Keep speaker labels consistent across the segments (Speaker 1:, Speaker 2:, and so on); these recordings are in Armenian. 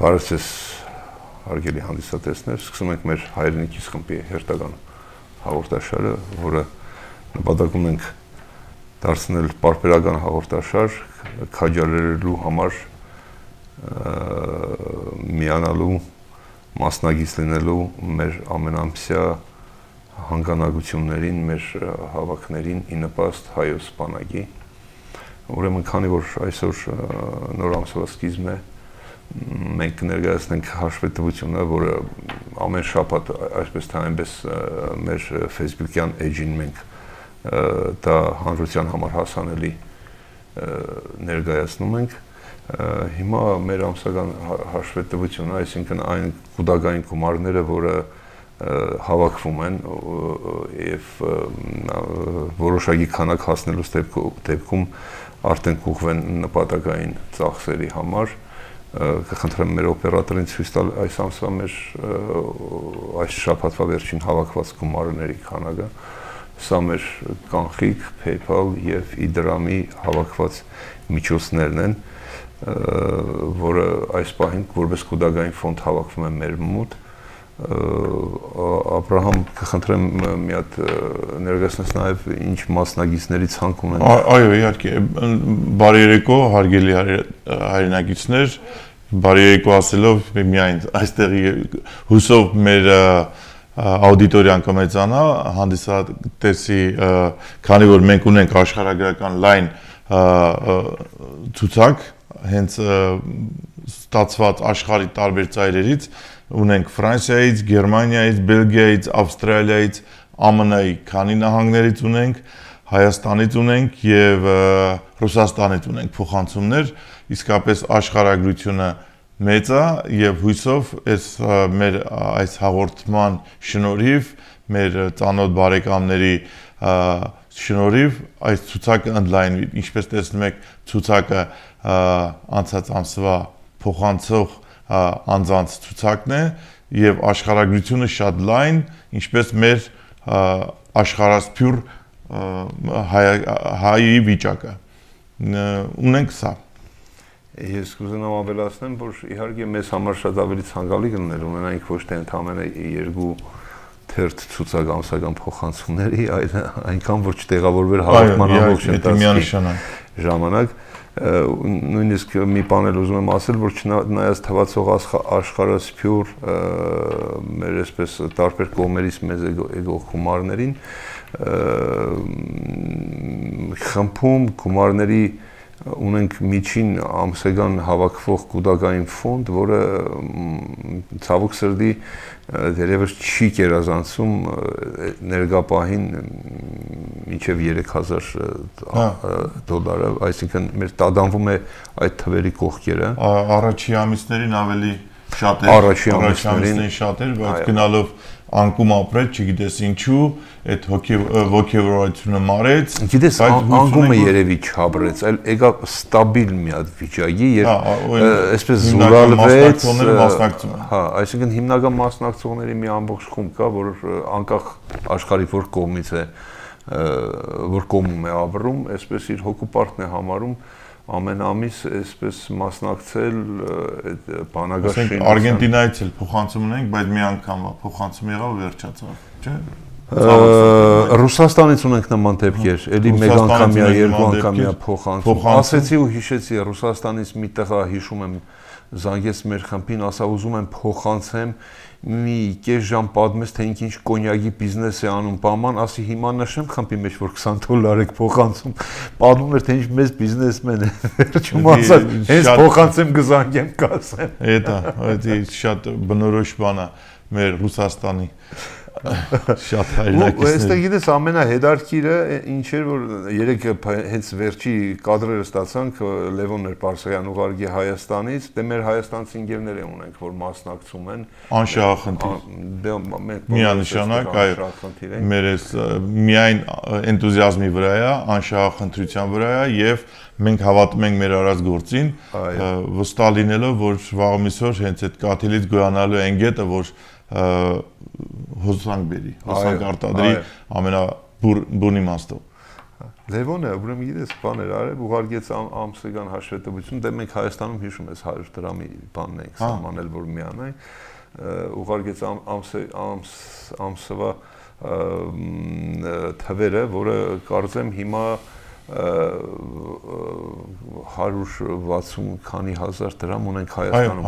Speaker 1: Բարեցես հարգելի հանդիսատեսներ, սկսում ենք մեր հայրենիքից խմբի հերթական հաղորդաշարը, որը նպատակում ենք դարձնել պարբերական հաղորդաշար, քաջալերելու համար միանալու, մասնագից լինելու մեր ամենամսյա հանգանակություններին, մեր հավաքներին ի նպաստ հայոց բանակի։ Ուրեմն քանի որ այսօր նոր ամսվա սկիզբն է, մենք կներկայացնենք հաշվետվությունը, որը ամեն շաբաթ այսպես թե այնպես մեր Facebook-յան էջին մենք դա հանրության համար հասանելի ներկայացնում ենք։ Հիմա մեր ամսական հաշվետվությունը, այսինքն այն կուտակային գումարները, որը հավաքվում են եւ որոշակի քանակ հասնելուց դեպքում արդեն կուղվեն նպատակային ծախսերի համար, կխնդրեմ մեր օպերատորին ցույց տալ այս ամսվա մեր այս շաբաթվա վերջին հավաքված գումարների քանակը։ Սա մեր կանխիկ, PayPal եւ Իդրամի հավաքված միջոցներն են, որը այս պահին որպես կուտակային ֆոնդ հավաքվում է մեր մոտ։ Աբրահամ, կխնդրեմ մի հատ ներկայացնես նաև ինչ մասնագետների ցանկ ունեն։
Speaker 2: Այո, իհարկե, բարի երեկո, հարգելի հայրենակիցներ, բարի երեկո ասելով միայն այստեղի հուսով մեր աուդիտորիան կմեծանա, հանդիսատեսի, քանի որ մենք ունենք աշխարհագրական լայն ցուցակ, հենց ստացված աշխարհի տարբեր ծայրերից ունենք Ֆրանսիայից, Գերմանիայից, Բելգիայից, Ավստրալիայից, ԱՄՆ-ի քանի նահանգներից ունենք, Հայաստանից ունենք եւ Ռուսաստանից ունենք փոխանցումներ, իսկապես աշխարհագրությունը մեծ է եւ հույսով մեր այս հաղորդման շնորհիվ, մեր ծանոթ բարեկամների շնորհիվ այս ցուցակը ընդլայնվի, ինչպես տեսնում եք, ցուցակը անցած ամսվա փոխանցող անձանց ցուցակն է եւ աշխարհագրությունը շատ լայն, ինչպես մեր աշխարհասփյուր հայի վիճակը ունենք սա։
Speaker 1: Ես կուզենամ ավելացնեմ, որ իհարկե մեզ համար շատ ավելի ցանկալի կլիներ ունենանք ոչ թե ընդամենը երկու թերթ ցուցակ ամսական փոխանցումների, այլ այնքան որ չտեղավորվեր հավաքման ամբողջ ընթացքի ժամանակ։ Նույնիսկ մի բան էլ ուզում եմ ասել, որ չնայած թվացող աշխարհասփյուր մեր այսպես տարբեր կողմերից մեզ եկող գումարներին, խմբում գումարների ունենք միջին ամսական հավաքվող կուտակային ֆոնդ, որը ցավոք սրտի դերևս չի կերազանցում ներկապահին մինչև 3000 դոլարը, այսինքն մեր տադանվում է այդ թվերի կողքերը։
Speaker 2: Առաջի ամիսներին ավելի շատ էր, առաջի ամիսներին շատ էր, բայց գնալով անկում ապրեց, չգիտես ինչու, այդ ոգևորությունը մարեց։
Speaker 1: Գիտես, անկումը երևի չաբրեց, այլ եկա ստաբիլ մի հատ վիճակի եւ այսպես զուրալվեց, հա, այսինքն հիմնական մասնակցողների մի ամբողջ խումբ կա, որ անկախ աշխարհի որ կողմից է, որ կողմում է ապրում, այսպես իր հոգուպարտն է համարում ամեն ամիս այսպես մասնակցել այդ բանակաշին։
Speaker 2: Արգենտինայից էլ փոխանցում ունենք, բայց մի անգամ փոխանցում եղավ վերջացավ, չէ՞։
Speaker 1: Ռուսաստանից ունենք նման դեպքեր, էլի մեկ անգամյա, երկու անգամյա փոխանցում։ Ասեցի ու հիշեցի, Ռուսաստանից մի տղա հիշում եմ զանգեց մեր խմբին, ասա ուզում եմ փոխանցեմ, մի կես ժամ պատմեց, թե ինչ կոնյակի բիզնես է անում, բաման, ասի հիմա նշեմ խմբի մեջ, որ $20 եք փոխանցում, պատմում էր, թե ինչ մեծ բիզնեսմեն է, վերջում ասաց, հենց փոխանցեմ գզանգեմ կասեմ։
Speaker 2: Դա շատ բնորոշ բան է մեր Ռուսաստանի շատ հայրենակիցներ։
Speaker 1: Այստեղ գիտես ամենահետաքրքիրը ինչ էր, որ երեք հենց վերջի կադրերը ստացանք, Լևոն Պարսեղյան ուղարկի Հայաստանից, դե մեր հայաստանցի ընկերներ ունենք, որ մասնակցում են։
Speaker 2: Անշահախնդիր։ Միանշանակ, այո։ Մեր միայն էնտուզիազմի վրա է, անշահախնդրության վրա է եւ մենք հավատում ենք մեր արած գործին, վստահ լինելով, որ վաղ միսօր հենց այդ կաթիլից գոյանալու են գետը, որ հոսանք բերի, հոսանք արտադրի ամենաբուն իմաստով։
Speaker 1: Լևոնը ուրեմն գիտես բան էր արել, ուղարկեց ամսական հաշվետվություն, դե մենք Հայաստանում հիշում ես 100 դրամի բանն ենք սահմանել, որ միանայ, ուղարկեց ամսվա թվերը, որը կարծեմ հիմա 160 քանի հազար դրամ ունենք Հայաստանում։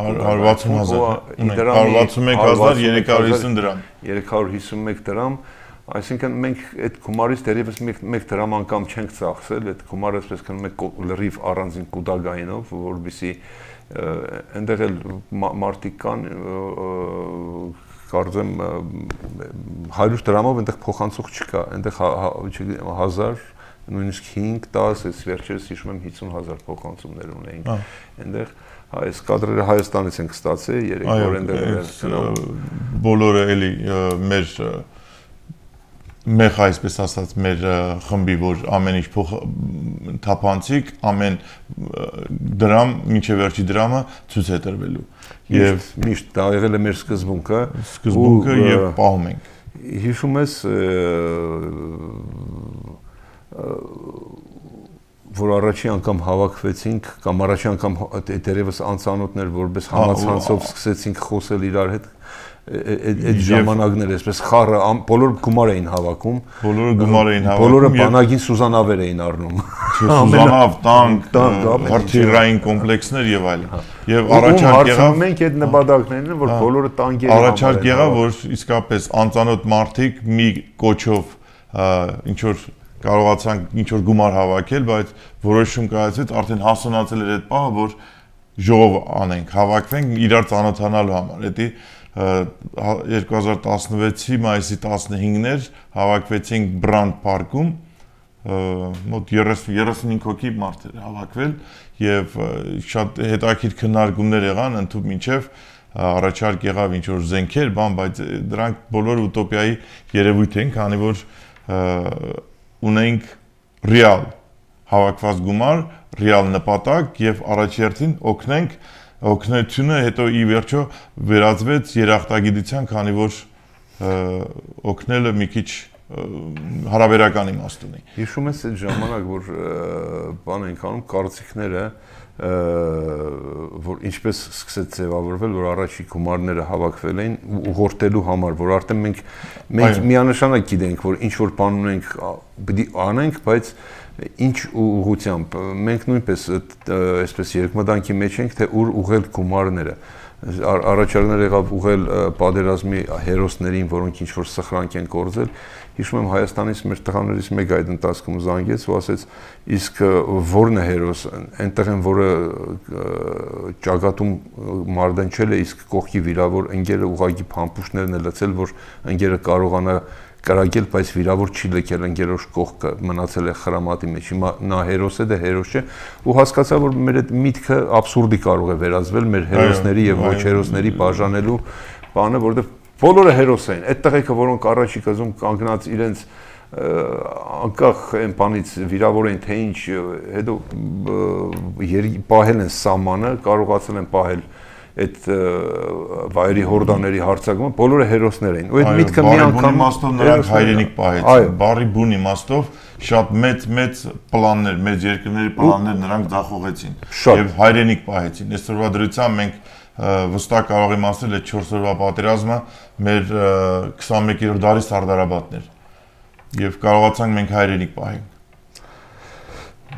Speaker 2: 161,350 դրամ։
Speaker 1: 351 դրամ, այսինքն մենք այդ գումարից դերևս 1 դրամ անգամ չենք ծախսել, այդ գումարը այսպես կնում ենք լրիվ առանձին կուտագայինով, որովհետեւ այնտեղ էլ մարդիկ կան, կարծեմ 100 դրամով այնտեղ փոխանցող չկա, այնտեղ 1000 նույնիսկ 5-10, այս վերջերս հիշում եմ 50,000 փոխանցումներ ունեինք այնտեղ, այս կադրերը Հայաստանից ենք ստացել, երեք որ այնտեղ
Speaker 2: բոլորը էլի մեր այսպես ասած մեր խմբի որ ամեն ինչ թափանցիկ ամեն դրամ մինչև վերջի դրամը ցույց է տրվելու
Speaker 1: եւ միշտ դա եղել է մեր սկզբունքը
Speaker 2: եւ պահում ենք
Speaker 1: հիշում ես որ առաջի անգամ հավաքվեցինք կամ առաջի անգամ դերևս անծանոթներ որպես համացանցով սկսեցինք խոսել իրար հետ այդ ժամանակներ այսպես խառը բոլոր գումար էին հավաքում բոլորը բանակին սուզանավեր էին առնում
Speaker 2: սուզանավ տանկ հրթիռային կոմպլեքսներ եւ այլն եւ առաջարկ եղավ
Speaker 1: մենք այդ նպատակներն են որ բոլորը տանկերի
Speaker 2: առաջարկ եղավ որ իսկապես անծանոթ մարդիկ մի կոչով ինչ որ կարողացանք ինչ որ գումար հավաքել բայց որոշում կայացվեց արդեն հասունացել էր այդ պահը որ ժողով անենք հավաքվենք իրար ծանոթանալու համար դա 2016-ի մայիսի 15-ն էր հավաքվեցինք Բրանդ պարկում մոտ 35 հոգի մարդ էր հավաքվել եւ շատ հետաքրքիր քննարկումներ եղան ընդհանուր մինչեւ առաջարկ եղավ ինչ որ զենքեր բան բայց դրանք բոլորը ուտոպիայի երևույթ են քանի որ ունենք ռեալ հավաքված գումար ռեալ նպատակ եւ առաջերտին օգնենք օգնությունը հետո ի վերջո վերածվեց երախտագիտության, քանի որ օգնելը մի քիչ հարաբերական իմաստ ունի։
Speaker 1: Հիշում ես այդ ժամանակ, որ բան ենք անում կարծիքները, որ ինչպես սկսեց ձևավորվել, որ առաջի գումարները հավաքվել էին ուղղորդելու համար, որ արդեն մենք միանշանակ գիտենք, որ ինչ որ բան ունենք, պիտի անենք, բայց ինչ ուղղությամբ մենք նույնպես այսպես երկմտանքի մեջ ենք թե ուր ուղղել գումարները առաջարկներ եղավ ուղղել պատերազմի հերոսներին որոնք ինչ որ սխրանք են կորձել հիշում եմ Հայաստանից մեր տղաներից մեկը այդ ընթացքում զանգեց ու ասեց իսկ որն է հերոս այնտեղ են որը ճակատում մարդանչել է իսկ կողքի վիրավոր ընկերը ուղղակի փամփուշտներն է լցել որ ընկերը կարողանա կրակել, բայց վիրավոր չի լքել ընկերոջ կողքը մնացել է խրամատի մեջ։ Հիմա նա հերոս է, դա հերոս չէ, ու հասկացա, որ մեր այդ միտքը աբսուրդի կարող է վերածվել մեր հերոսների եւ ոչ հերոսների բաժանելու բանը, որովհետեւ բոլորը հերոս են։ Այդ տղեկը, որոնք առաջի կազմում կանգնած իրենց անկախ այն բանից վիրավոր են թե ինչ, հետո պահել են սահմանը, կարողացել են պահել այդ վայրի հորդաների հարձակումը բոլորը հերոսներ էին։ Ու այդ միտքը մի անգամ
Speaker 2: իմաստով նրանք հայրենիք պահեցին։ Բարի բուն իմաստով շատ մեծ պլաններ, մեծ երկրների պլաններ նրանք ձախողեցին եւ հայրենիք պահեցին։ Այսօրվա դրությամբ մենք վստահ կարող եմ ասել այդ 4 օրվա պատերազմը մեր 21-րդ դարի Սարդարաբադն էր։ Եվ կարողացանք մենք հայրենիք պահենք։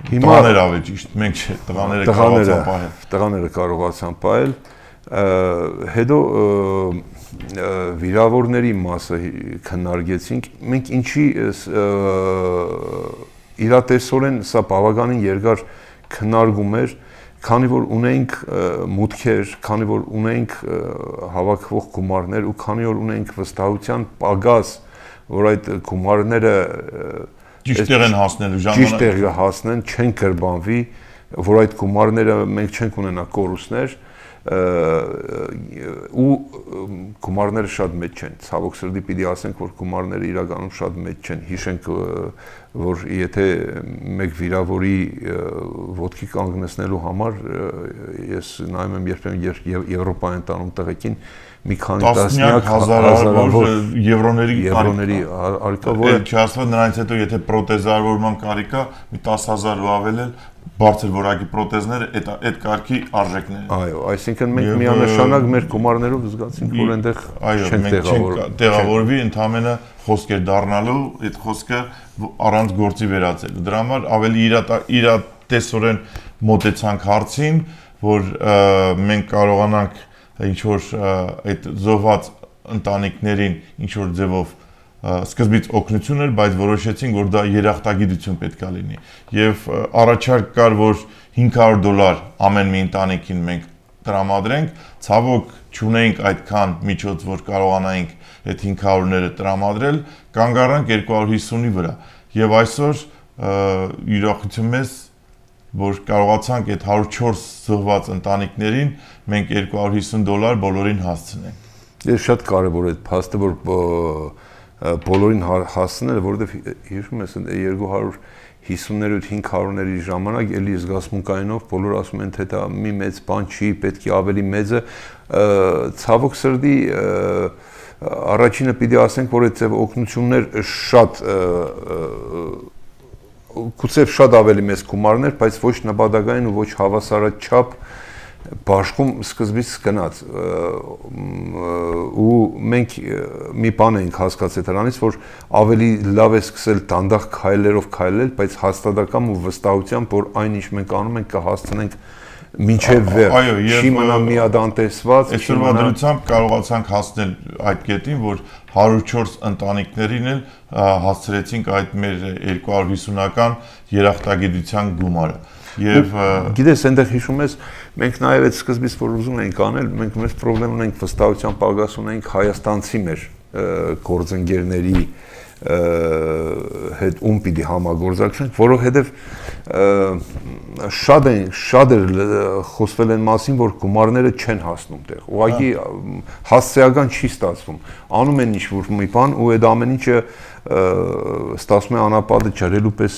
Speaker 2: Տղաներ ավելի ճիշտ, մենք չէ, տղաները կարողացան պահել։
Speaker 1: Տղաները կարողացան պահել։ Հետո վիրավորների մասը քննարկեցինք, մենք ինչի իրատեսորեն սա բավականին երկար քննարկում էր, քանի որ ունենք մուտքեր, քանի որ ունենք հավաքվող գումարներ ու քանի որ ունենք վստահության պակաս, որ այդ գումարները
Speaker 2: ճիշտ տեղ են հասնելու ժամանակ
Speaker 1: ճիշտ տեղը հասնեն, չեն կրբանվի, որ այդ գումարները մենք չենք ունենա կորուստներ ու գումարները շատ մեծ չեն։ Ցավոք սրտի պիտի ասենք, որ գումարները իրականում շատ մեծ չեն։ Հիշենք, որ եթե մեկ վիրավորի ոտքի կանգնեցնելու համար ես նայում եմ երբեմն Եվրոպայում տանում տղեկին մի քանի տասնյակ հազարավոր
Speaker 2: եվրոների
Speaker 1: արիքա, որը
Speaker 2: չասված նրանից հետո եթե պրոթեզավորման կարիքա մի 10,000 ու ավել էլ բարձր որակի պրոթեզները այդ կարգի արժեքներ են։
Speaker 1: Այո, այսինքն մենք միանշանակ մեր գումարներով զգացինք, որ այնտեղ չենք
Speaker 2: տեղավորվի, ընդհանրապես խոսք էր դառնալու, այդ խոսքը առանց գործի վերածելու։ Դրա համար ավելի իրատեսորեն մոտեցանք հարցին, որ մենք կարողանանք ինչ որ այդ զոհված ընտանիքներին ինչ որ ձևով սկզբից օգնություն էր, բայց որոշեցինք, որ դա երախտագիտություն պետք է լինի։ Եվ առաջարկ կար, որ $500 ամեն մի ընտանիքին մենք տրամադրենք, ցավոք չունեինք այդքան միջոց, որ կարողանայինք այդ 500-ները տրամադրել, կանգ առանք 250-ի վրա։ Եվ այսօր ուրախություն մեզ, որ կարողացանք այդ 104 զոհված ընտանիքներին մենք $250 բոլորին հասցնենք։
Speaker 1: Ես շատ կարևոր է այդ փաստը, որ բոլորին հասցնել, որովհետև հիշում ես 250-ների 500-ների ժամանակ էլի զգացմունքայինով բոլորը ասում են, թե դա մի մեծ բան չի, պետք է ավելի մեծը, ցավոք սրտի առաջինը պիտի ասենք, որ այդ օգնություններ շատ գուցե շատ ավելի մեծ գումարներ, բայց ոչ նպատակային ու ոչ հավասարաչափ բաշխում սկզբից գնաց ու մենք մի բան ենք հասկացել դրանից, որ ավելի լավ է սկսել դանդաղ քայլերով քայլել, բայց հաստատակամ ու վստահությամբ, որ այն ինչ մենք անում ենք կհասցնենք մինչև վերջ, չի մնա միադանտեսված,
Speaker 2: այսօրվա դրությամբ կարողացանք հասնել այդ կետին, որ 104 ընտանիքներին էլ հասցրեցինք այդ մեր 250-ական երախտագիտության գումարը։ Եվ
Speaker 1: գիտես, այնտեղ հիշում ես, մենք նաև այդ սկզբից որ ուզում էինք անել, մենք մեծ խնդրեմ ունենք վստահության պակաս ունենք հայաստանցի մեր գործընկերների հետ ում պիտի համագործակցենք, որովհետև շատ էր խոսվել են մասին, որ գումարները չեն հասնում տեղ։ Ուղղակի հասցեական չի ստացվում։ Անում են ինչ-որ մի բան ու այդ ամեն ինչը ստացվում է անապատը ջրելու պես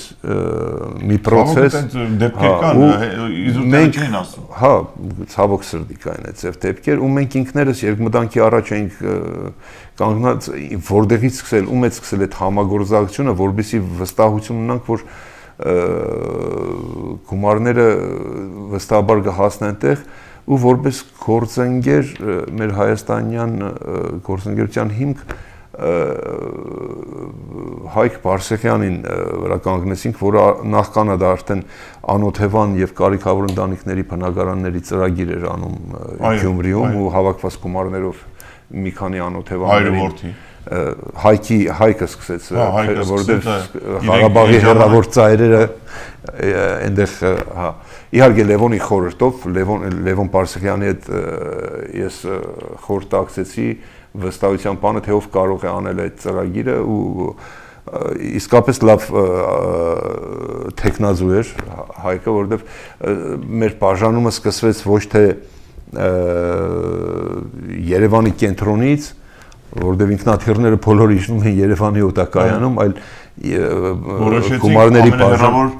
Speaker 1: մի process։
Speaker 2: Դեպքեր կան, իզուտերը չեն ասում։
Speaker 1: Հա, ցավոք սրտի կային այդ ձև դեպքեր, ու մենք ինքներս երկմտանքի առաջ էինք կանգնած, որտեղից սկսել, ում է սկսել այդ համագործակցությունը, որովհետեւ վստահություն ունենք, որ գումարները վստահաբար կհասնեն տեղ ու որպես գործընկեր մեր հայաստանյան գործընկերության հիմք Հայկ Բարսեղյանին վերականգնեցինք, որը նախքան դա արդեն անօթևան եւ կարիքավոր ընտանիքների բնակարանների ծրագիր էր անում Գյումրիում ու հավաքված գումարներով մի քանի անօթևանների Հայկը սկսեց, որովհետև Ղարաբաղի հեռավոր ծայրերը այնտեղ, հա, իհարկե Լևոնի խորհրդով, Լևոն Բարսեղյանի հետ ես խորհրդակցեցի վստահության բանը, թե ով կարող է անել այդ ծրագիրը ու իսկապես լավ տեխնազու էր Հայկը, որովհետև մեր բաժանումը սկսվեց ոչ թե Երևանի կենտրոնից, որովհետև ինքնաթիռները բոլորը իջնում են Երևանի օտակայանում, այլ գումարների բաժանում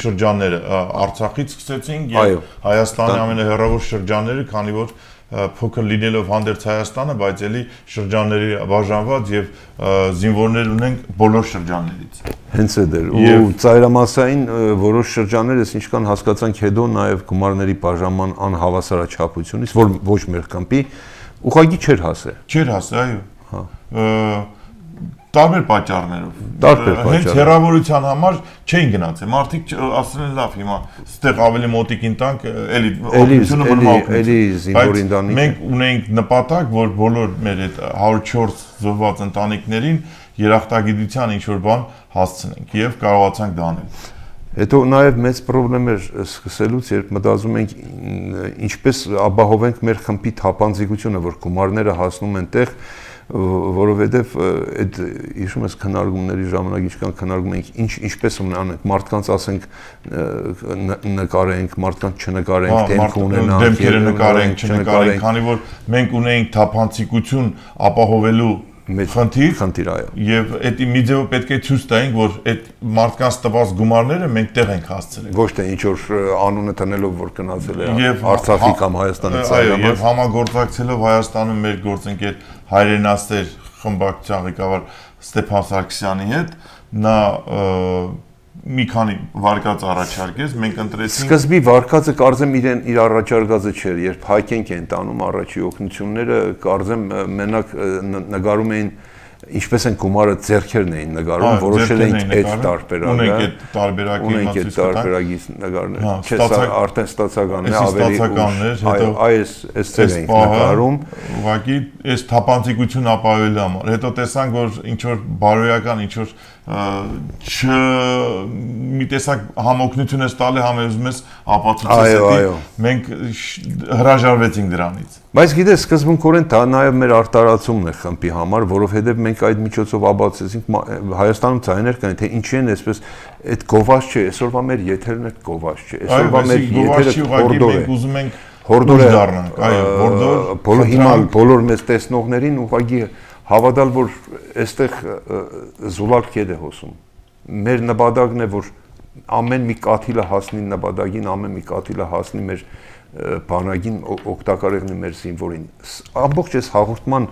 Speaker 2: շրջանները Արցախից սկսեցինք եւ Հայաստանի ամենահեռավոր շրջանները, քանի որ փոքր լինելով հանդերձ Հայաստանը, բայց էլի շրջանների բաժանված եւ զինվորներ ունենք բոլոր շրջաններից։
Speaker 1: Հենց այդ էր ու ծայրամասային որոշ շրջաններ ես ինչքան հասկացանք հետո նաեւ գումարների բաժանման անհավասարաչափությունից, որ ոչ մեր կամպի ուղղակի չէր հասել։
Speaker 2: Չէր հասել, այո։ Հա։ Տարբեր պատճառներով։ Հենց հեռավորության համար չէին գնացել։ Մարդիկ ասել են լավ, հիմա ստեղ ավելի մոտիկին տանք, էլի օգնությունը մնում է։
Speaker 1: Էլի զինվորին տանիք։
Speaker 2: Մենք ունենք նպատակ, որ բոլոր մեր այդ 104 զոհված ընտանիքներին երախտագիտության ինչ որ բան հասցնենք եւ կարողացանք դա անել։
Speaker 1: Հետո նաև մեծ խնդրեմ էր սկսելուց, երբ մտածում ենք ինչպես ապահովենք մեր խմբի թափանցիկությունը, որ գումարները հասնում են տեղ, որովհետև այդ հիշում ես քննարկումների ժամանակ ինչքան քննարկում ենք ինչպես ունենանք մարդկանց ասենք նկարենք, մարդկանց չնկարենք, դեմք ունենանք,
Speaker 2: դեմքերը նկարենք, չնկարենք, քանի որ մենք ունենք թափանցիկություն ապահովելու
Speaker 1: խնդիր այո։
Speaker 2: Եվ այդ միձեով պետք է ցույց տայինք, որ այդ մարդկանց տված գումարները մենք տեղ ենք հասցրել։
Speaker 1: Ոչ թե ինչ որ անունը տնելով որ գնացել է Արցախի կամ Հայաստանի ցանկամաս։
Speaker 2: Եվ համագործակցելով Հայաստանում մեր գործընկեր հայրենասեր խմբակցության ղեկավար Ստեփան Սարգսյանի հետ նա մի քանի վարկած առաջարկեց, մենք ընտրեցինք։
Speaker 1: Սկզբի վարկածը կարծեմ իր առաջարկածը չէր, երբ հայքենք են տանում առաջի օգնությունները, կարծեմ մենակ նկարում էին ինչպես են գումարը ձեռքերն էին նկարում, որոշել էին այդ տարբերակը։ Ունենք այդ տարբերակից նկարներ։ Չէ, արդեն ստացականն է, ավելի այս ծեր ենք նկարում։
Speaker 2: Ուղղակի այս թափանցիկություն ապահովելու համար։ Հետո տեսանք, որ ինչ որ բարոյական, ինչ որ մի տեսակ համօգնություն ես տալի, համ ուզում ես ապացուցես դա։ Մենք հրաժարվեցինք դրանից։
Speaker 1: Բայց գիտես, սկզբունքորեն դա նաև մեր արտարացումն է խմբի համար, որովհետև մենք այդ միջոցով ապացուցեցինք Հայաստանում ցայներ կային, թե ինչի են այսպես այդ գովաշ չէ, այսօրվա մեր եթերն է գովաշ չէ, այսօրվա մեր եթերը հորդոր է։
Speaker 2: Մենք ուզում ենք
Speaker 1: հորդոր
Speaker 2: դառնանք, այո, հորդոր։
Speaker 1: Հիմա բոլոր մեզ տեսնողներին ուղղակի հավատալ, որ այստեղ զուլալ կետ է հոսում։ Մեր նպատակն է, որ ամեն մի կաթիլը հասնի նպատակին, ամեն մի կաթիլը հասնի մեր բանակին, օգտակար եղնի մեր զինվորին։ Ամբողջ այս հաղորդման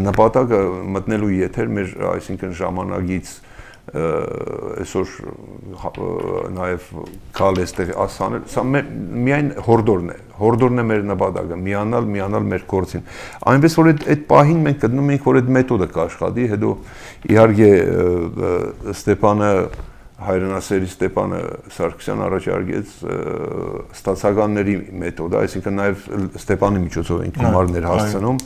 Speaker 1: նպատակը մտնելու եթեր մեր, այսինքն ժամանակից այսօր նաև կալ էստեղ ասանել, սա միայն հորդորն է մեր նպատակը, միանալ մեր գործին։ Այնպես որ այդ պահին մենք գտնում ենք, որ այդ մեթոդը կաշխատի, հետո իհարկե Ստեփանը հայրենասերի Ստեփանը Սարգսյան առաջարկեց ստացականների մեթոդը, այսինքն նաև Ստեփանի միջոցով են գումարներ հասցնում։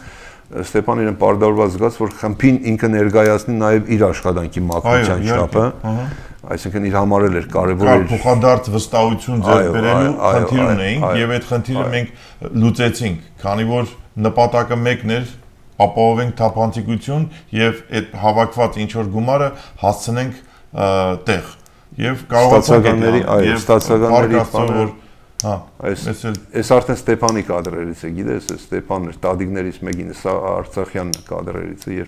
Speaker 1: Ստեփան իրեն պարտավորված զգաց, որ խմբին ինքը ներկայացնի նաև իր աշխատանքի մաքրության չափը, այսինքն իր համար էր կարևոր
Speaker 2: փոխադարձ վստահություն ձեռք բերելու խնդիր ունեինք եւ այդ խնդիրը մենք լուծեցինք, քանի որ նպատակը մեկն էր ապահովենք թափանցիկություն եւ այդ հավաքված ինչ որ գումարը հասցնենք տեղ եւ կարողացանք
Speaker 1: ստացականների բանը Այս արդեն Ստեփանի կադրերից է, գիտես, Ստեփանն տադիկներից մեկին, սա Արցախյան կադրերից է,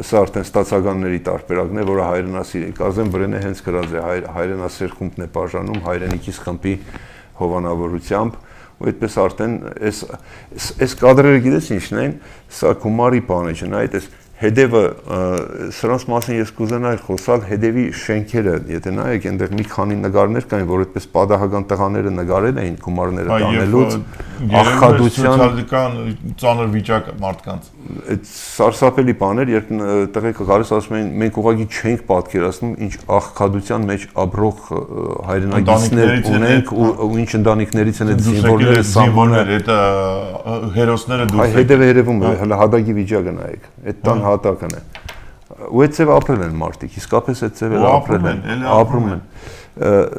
Speaker 1: սա արդեն ստացականների տարբերակն է, որը հայրենասիր է, կարծեմ Վրենը հենց գրած է, հայրենասեր խումբն է բաժանում հայրենիքից խմբի հովանավորությամբ, ու այդպես արդեն այս կադրերը գիտես ինչն են, սա գումարի բան է, չնայած այս Հետևը, սրանց մասին ես կուզենայի խոսալ, հետևի շենքերը, եթե նայեք, այնտեղ մի քանի նկարներ կային, որ այդպես պատահական տղաները նկարել էին գումարները տանելուց, աղքատության
Speaker 2: ծանր վիճակ մարդկանց։
Speaker 1: Այդ սարսափելի բաներ, երբ տղեկը գալիս ասում էին, մենք ուղղակի չենք պատկերացնում, ինչ աղքատության մեջ ապրող հայրենակիցներ ունենք ու ինչ ընտանիքներից են այդ զինվորները
Speaker 2: սամբոլները, այդ հերոսները դուրս
Speaker 1: եկան։ Հետևը երևում է, հələ հատակի վիճակը նայեք, այդ տան հատակն է։ Ու այդ ծևը ապրել են մարդիկ, իսկապես այդ ծևերը ապրում են։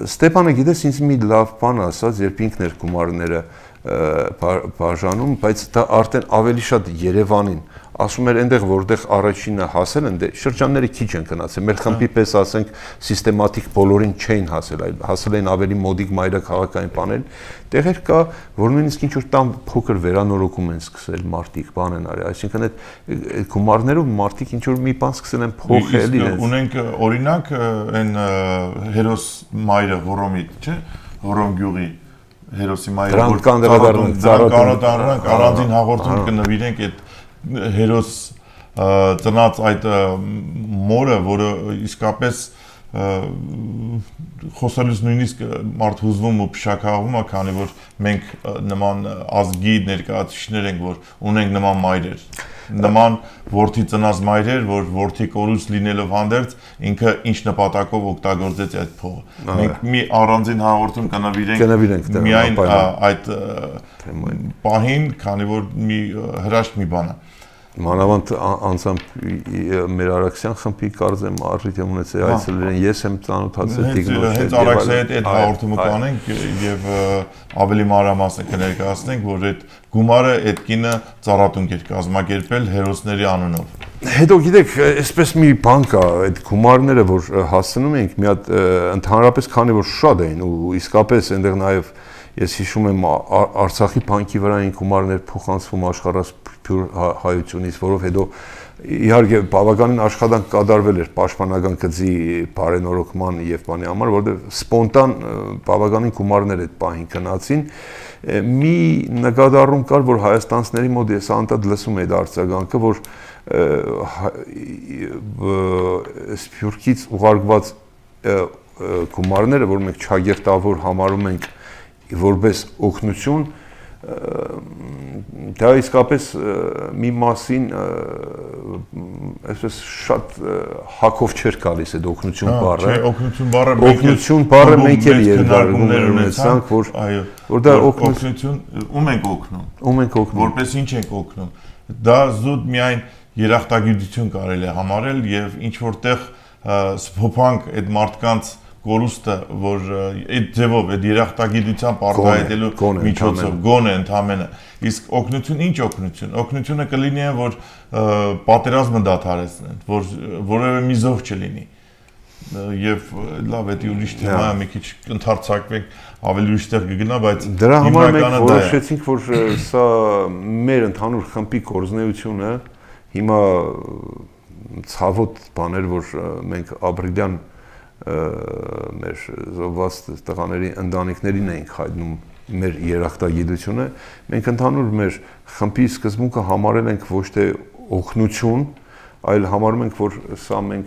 Speaker 1: Ստեփանը գիտես ինձ մի լավ բան ասաց, երբ ինքն էր գումարները բաժանում, բայց դա արդեն ավելի շատ Երևանին, ասում էր այնտեղ որտեղ առաջինը հասել են, շրջանները քիչ են գնացել, մեր խմբի պես ասենք սիստեմատիկ բոլորին չէին հասել, այլ հասել են ավելի մոդիկ մայրաքաղաքային բաներ, տեղեր կա, որ նույնիսկ ինչ որ տան փոքր վերանորոգում են սկսել մարդիկ, բան են արել, այսինքն այդ գումարներով մարդիկ ինչ որ մի բան սկսել են փոխել իրենց։
Speaker 2: Ունենք օրինակ այն հերոս մայրը Հռոմի, չէ՞, Հռոմ գյուղի հերոսի մայրը, որ կանդրադառնանք առանձին հաղորդում կնվիրենք այդ հերոս ծնած այդ մորը, որը իսկապես խոսալուց նույնիսկ մարդ հուզվում ու փշակաղվում է, քանի որ մենք նման ազգի ներկայացուցիչներ ենք, որ ունենք նման մայրեր, նման որդի ծնած մայրեր, որ որդի կորուց լինելով հանդերձ ինքը ինչ նպատակով օգտագործեց այդ փողը։ Մենք մի առանձին հաղորդում կնվիրենք միայն այդ պահին, քանի որ մի հրաշք մի բան է։
Speaker 1: Մանավանդ անձամբ մեր Արաքսյան խմբի կարծեմ առիթ եմ ունեցել այցելել, ես եմ ծանոթացել Տիգնոջ հետ։
Speaker 2: Հենց Արաքսայի հետ այդ հաղորդումը կանենք եւ ավելի մանրամասն կներկայացնենք, որ այդ գումարը այդ կինը ծառատունք էր կազմակերպել հերոսների անունով։
Speaker 1: Հետո գիտեք, այսպես մի բան կա, այդ գումարները, որ հասցնում ենք, մի հատ ընդհանրապես քանի որ շատ էին ու իսկապես այնտեղ նաեւ ես հիշում եմ Արցախի բանկի վրա էին գումարներ փոխանցվում աշխարհասփյուր հայությունից, որով հետո իհարկե բավականին աշխատանք կատարվել էր պաշտպանական գծի բարենորոգման եւ բանի համար, որտեղ սպոնտան բավականին գումարներ այդ պահին գնացին։ Մի նկատառում կար, որ հայաստանցիների մոտ ես անդադ լսում էի արձագանքը, որ Սփյուռքից ուղարկված գումարները, որ մենք չագերտավոր համարում ենք որպես օգնություն, դա իսկապես մի մասին այսպես շատ հակով չէր գալիս այդ օգնություն բառը։
Speaker 2: Չէ,
Speaker 1: օգնություն բառը մենք էլ երկարումներ ունեցանք, որ դա
Speaker 2: օգնություն ում ենք օգնում։
Speaker 1: Ում ենք օգնում։
Speaker 2: Որպես ինչ ենք օգնում։ Դա զուտ միայն երախտագիտություն կարելի է համարել եւ ինչ որտեղ սփոփանք այդ մարդկանց կորուստը, որ այդ ձևով այդ երախտագիտության պարտահայտելու միջոցով գոնե ընդամենը, իսկ օգնություն ինչ օգնություն։ Օգնությունը կլինի այն, որ պատերազմը դադարեցնեն, որ որևէ մի զոհ չլինի։ Եվ լավ, դա ուրիշ թեմա է, մի քիչ ընդհարցակվենք, ավելի ուրիշ տեղ կգնա, բայց
Speaker 1: դրա համար մենք որոշեցինք, որ սա մեր ընդհանուր խմբի կորզնեությունը հիմա ցավոտ բաներ, որ մենք ապրիլյան մեր զոհված տղաների ընտանիքներին էինք հայտնում մեր երախտագիտությունը, մենք ընդհանուր մեր խմբի սկզբունքը համարել ենք ոչ թե օգնություն, այլ համարում ենք, որ սա մենք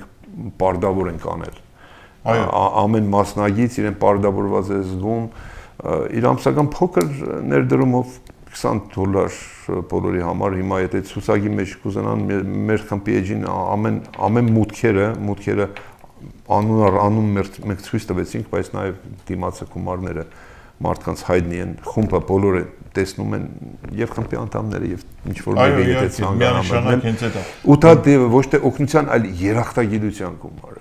Speaker 1: պարտավոր ենք անել։ Ամեն մասնագիծ իրեն պարտավորված է զգում, իր ամսական փոքր ներդրումով $20 բոլորի համար, հիմա եթե ցուցակի մեջ կուզենան մեր խմբի էջին ամեն մուտքերը անուն մենք ցույց տվեցինք, բայց նաև դիմացը գումարները մարդկանց հայտնի են, խումբը բոլորը տեսնում են եւ խմբի անդամները եւ ինչ որ մեկը եթե ցանկանան։ Ու դա ոչ թե օգնության, այլ երախտագիտության գումարը։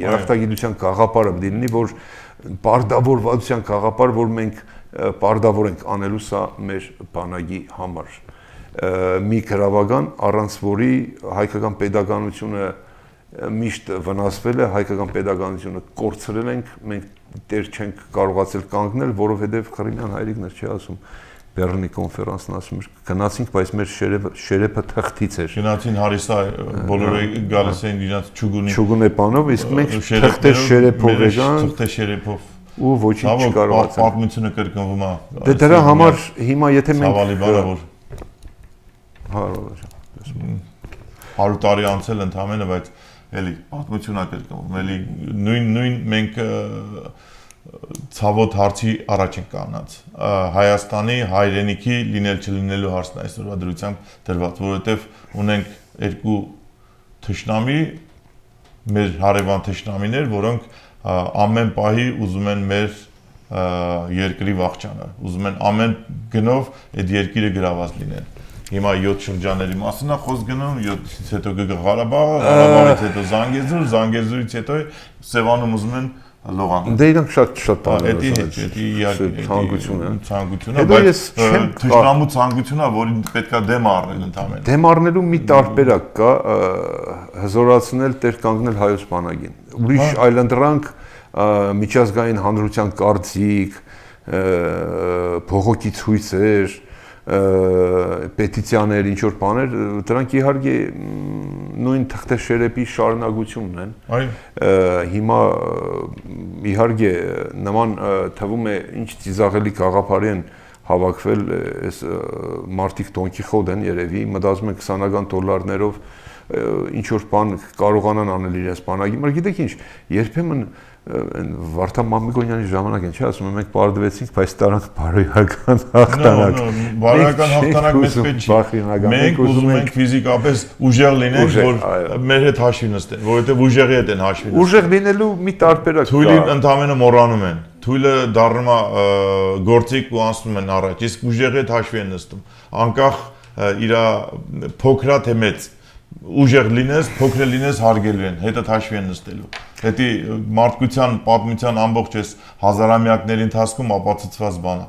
Speaker 1: Երախտագիտության գաղափարը դինի, որ պարտավորվածության գաղափար, որ մենք պարտավոր ենք անելու սա մեր բանակի համար։ Մի գրավական, առանց որի հայկական պետականությունը միշտ վնասվել է, հայկական պետականությունը կորցրել ենք, մենք դեր չենք կարողացել կանգնել, որովհետև Քրիմյան հայրիկն էր, չի ասում, Բեռլինի կոնֆերանսն ասում էր, գնացինք, բայց մեր շերեփը թղթից էր։
Speaker 2: Գնացին Հարիսա, բոլորը գալիս էին իրաց
Speaker 1: չուգունեպանով, իսկ մենք թղթե շերեփով եկանք,
Speaker 2: թղթե շերեփով
Speaker 1: ու ոչինչ չկարողացանք։
Speaker 2: Պատմությունը կրկնվում է։
Speaker 1: Դե դրա համար հիմա եթե մենք
Speaker 2: ցավալի բանը որ 100 տարի անցել ընդամենը, բայց էլի պատմությունա կրկնվում, էլի նույն մենք ցավոտ հարցի առաջ ենք կանգնած։ Հայաստանի հայրենիքի լինել չլինելու հարցն այսօրվա դրությամբ դրված, որովհետև ունենք երկու թշնամի, մեր հարևան թշնամիներ, որոնք ամեն պահի ուզում են մեր երկրի վախճանը, ուզում են ամեն գնով այդ երկիրը գրաված լինեն։ Հիմա 7 շրջանների մասին է խոսք գնում, 7-ից հետո Ղարաբաղ, Ղարաբաղից հետո Զանգեզուր, Զանգեզուրից հետո Սևանում ուզում են լողան։
Speaker 1: Դե իրանք շատ բաներ
Speaker 2: են։ Դա
Speaker 1: ցանկությունը,
Speaker 2: բայց թշնամու ցանկությունն է, որին պետքա դեմ առնել ընդհանրապես։
Speaker 1: Դեմ առնելու մի տարբերակ կա, հզորացնել, տեր կանգնել հայոց բանակին։ Ուրիշ այլընտրանք միջազգային հանրության կարծիք, փողոքի ցույցեր, պետիցիաներ, ինչ որ բաներ, դրանք իհարկե նույն թղթե շերեփի շարունակությունն են։ Հիմա իհարկե նման թվում է ինչ ծիծաղելի գաղափարի են հավաքվել, այս մարտիկ Դոնկիխոտ են երևի, մտածում են $20 ինչ որ բան կարողանան անել իրենց բանակի համար, գիտեք ինչ, երբեմն Վարդան Մամիկոնյանի ժամանակ են, չէ՞, ասում եմ, մենք պարտվեցինք, բայց տարանք բարոյական հաղթանակ։
Speaker 2: Բարոյական հաղթանակ մեզ պետք չի։ Մենք ուզում ենք ֆիզիկապես ուժեղ լինենք, որ մեր հետ հաշվի նստեն, որովհետև ուժեղի հետ են հաշվի նստում։
Speaker 1: Ուժեղ լինելու մի տարբերակ կա։
Speaker 2: Թույլին ընդամենը մոռանում են։ Թույլը դառնում է գործիք ու անցնում են առաջ, իսկ ուժեղի հետ հաշվի են նստում։ Անկախ իր փոքրա թե մեծ ուժեղ լինես, փոքր լինես հարգելու են, հետդ հաշվի են նստելու։ Դա մարդկության պատմության ամբողջ այս հազարամյակների ընթացքում ապացուցված բան է։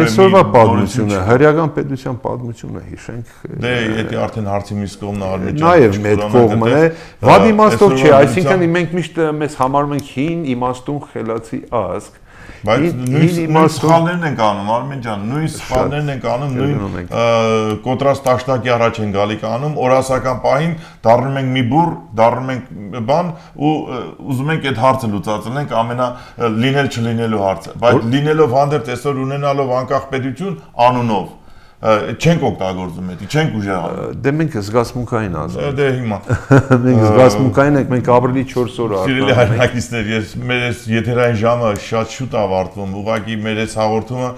Speaker 1: Այսօրվա պատմությունը, հրեական պետության պատմությունը հիշենք։
Speaker 2: Դե դա արդեն հարցի մյուս կողմն է արմեջան։
Speaker 1: Նաև այդ կողմն է, վատ իմաստով չէ, այսինքն մենք միշտ մեզ համարում ենք հին իմաստուն խելացի ազգ,
Speaker 2: Բայց նույն սխալներն են անում, Արմեն ջան, նույն սխալներն են անում, նույն կոնտրաստ տաշտակի առաջ են գալի անում, օրասական պահին դառնում ենք մի բուր, դառնում ենք բան ու ուզում ենք այդ հարցը լուծածնենք ամենա լինել չլինելու հարցը, բայց լինելով հանդերձ այսօր ունենալով անկախ պետություն անունով չենք օգտագործում դա, չենք ուժեղանում։
Speaker 1: Դե մենք զգացմունքային ազգ։
Speaker 2: Դե հիմա։
Speaker 1: Մենք զգացմունքային ենք, մենք ապրիլի 4 օր
Speaker 2: Սիրելի հայրենակիցներ, մեր այս եթերային ժամը շատ շուտ ավարտվում, ուղղակի մեր այս հաղորդումը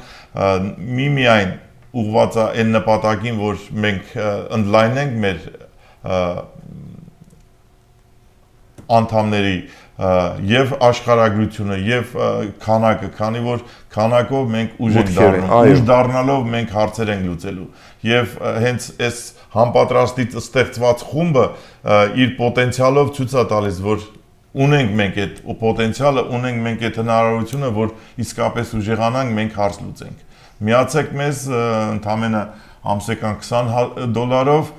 Speaker 2: միմիայն ուղղված է այն նպատակին, որ մենք ընդլայնենք մեր անդամների եւ աշխարհագրությունը եւ քանակը, քանի որ քանակով մենք ուժ ենք դառնում, ուժ դառնալով մենք հարցեր ենք լուծելու եւ հենց այս համապատրաստից ստեղծված խումբը իր պոտենցիալով ցույց է տալիս, որ ունենք մենք այդ պոտենցիալը, ունենք մենք այդ հնարավորությունը, որ իսկապես ուժեղանանք, մենք հարց լուծենք։ Միացեք մեզ ընդամենը ամսական $20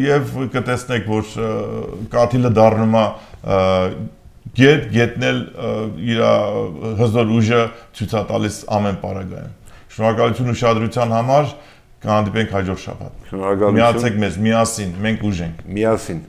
Speaker 2: եւ կտեսնեք, որ կաթիլը դառնում է գետնել իր հզոր ուժը ցույց տալիս ամեն պարագայում։ Շնորհակալություն ուշադրության համար, կհանդիպենք հաջորդ շաբաթ։
Speaker 1: Շնորհակալություն։
Speaker 2: Միացեք մեզ, միասին, մենք ուժ ենք։
Speaker 1: Միասին։